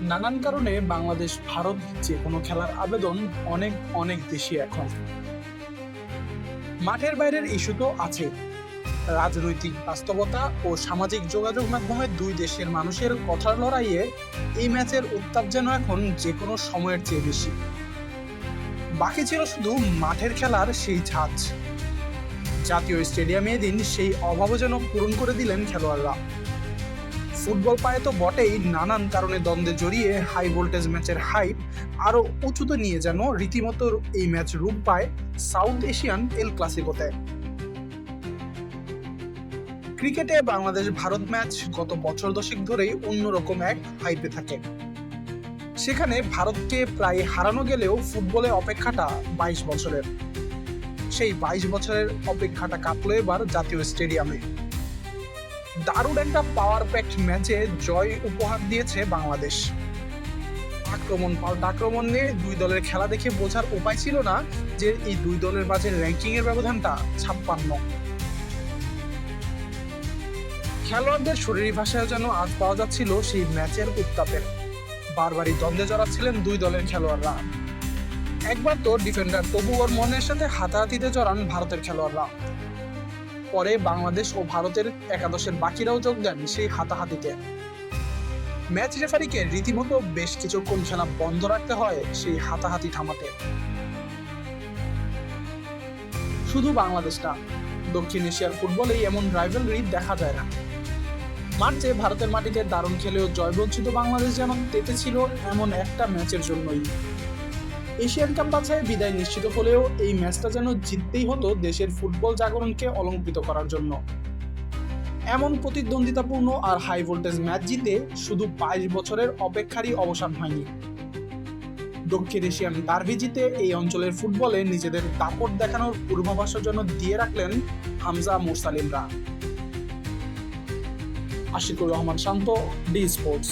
নানান কারণে বাংলাদেশ ভারত যে কোনো খেলার আবেদন অনেক অনেক বেশি এখন। মাঠের বাইরের ইস্যু তো আছে, রাজনৈতিক বাস্তবতা ও সামাজিক যোগাযোগ মাধ্যমে দুই দেশের মানুষের কথার লড়াইয়ে এই ম্যাচের উত্তাপ যেন এখন যে কোনো সময়ের চেয়ে বেশি। বাকি ছিল শুধু মাঠের খেলার সেই ঝাঁজ। জাতীয় স্টেডিয়ামে এদিন সেই অভাবও যেন পূরণ করে দিলেন খেলোয়াড়রা। ফুটবল পায়ে তো বটেই, নানান কারণে দ্বন্দ্বে জড়িয়ে হাই ভোল্টেজ ম্যাচের হাইপ আরো উঁচুতে নিয়ে যেন রীতিমতো এই ম্যাচ রূপ পায় সাউথ এশিয়ান এল ক্লাসিকোতে। ক্রিকেটে বাংলাদেশ ভারত ম্যাচ গত বছর দশেক ধরেই অন্যরকম এক হাইপে থাকে। সেখানে ভারতকে প্রায় হারানো গেলেও ফুটবলে অপেক্ষাটা 22 বছরের। সেই 22 বছরের অপেক্ষাটা কাটলো এবার জাতীয় স্টেডিয়ামে। দারুণ একটা পাওয়ার প্যাকড ম্যাচে জয় উপহার দিয়েছে বাংলাদেশ। আক্রমণ পাল্টা আক্রমণ নিয়ে দুই দলের খেলা দেখে বোঝার উপায় ছিল না যে এই দুই দলের মাঝে র্যাঙ্কিং এর ব্যবধানটা 56। খেলোয়াড়দের শরীরী ভাষায় যেন আজ পাওয়া যাচ্ছিল সেই ম্যাচের উত্তাপের। বারবারই দ্বন্দ্বে জড়াচ্ছিলেন দুই দলের খেলোয়াড়রা। একবার তো ডিফেন্ডার তবুওর মনের সাথে হাতাহাতিতে জড়ান ভারতের খেলোয়াড়রা। পরে বাংলাদেশ ও ভারতের একাদশের বাকিরাও যোগ দেন সেই হাতাহাতিতে। ম্যাচ রেফারিকে রীতিমতো বেশ কিছুক্ষণ খেলা বন্ধ রাখতে হয় সেই হাতাহাতি থামাতে। শুধু বাংলাদেশ না, দক্ষিণ এশিয়ার ফুটবলেই এমন রাইভালরি দেখা যায় না। মার্চে ভারতের মাটিতে দারুণ খেলেও জয়বঞ্চিত বাংলাদেশ যেন তেতেছিল এমন একটা ম্যাচের জন্যই। এশিয়ান কাপ বাছাই বিদায় নিশ্চিত হলেও এই ম্যাচটা যেন জিততেই হতো দেশের ফুটবল জাগরণকে অলংকৃত করার জন্য। এমন প্রতিদ্বন্দ্বিতাপূর্ণ আর হাই ভোল্টেজ ম্যাচ জিতে শুধু 22 বছরের অপেক্ষারই অবসান হয়নি। দক্ষিণ এশিয়ান ডার্বি জিতে এই অঞ্চলের ফুটবলে নিজেদের দাপট দেখানোর পূর্বাভাসের জন্য দিয়ে রাখলেন হামজা মুরসালিমরা। আশিকুর রহমান শান্ত, ডি স্পোর্টস।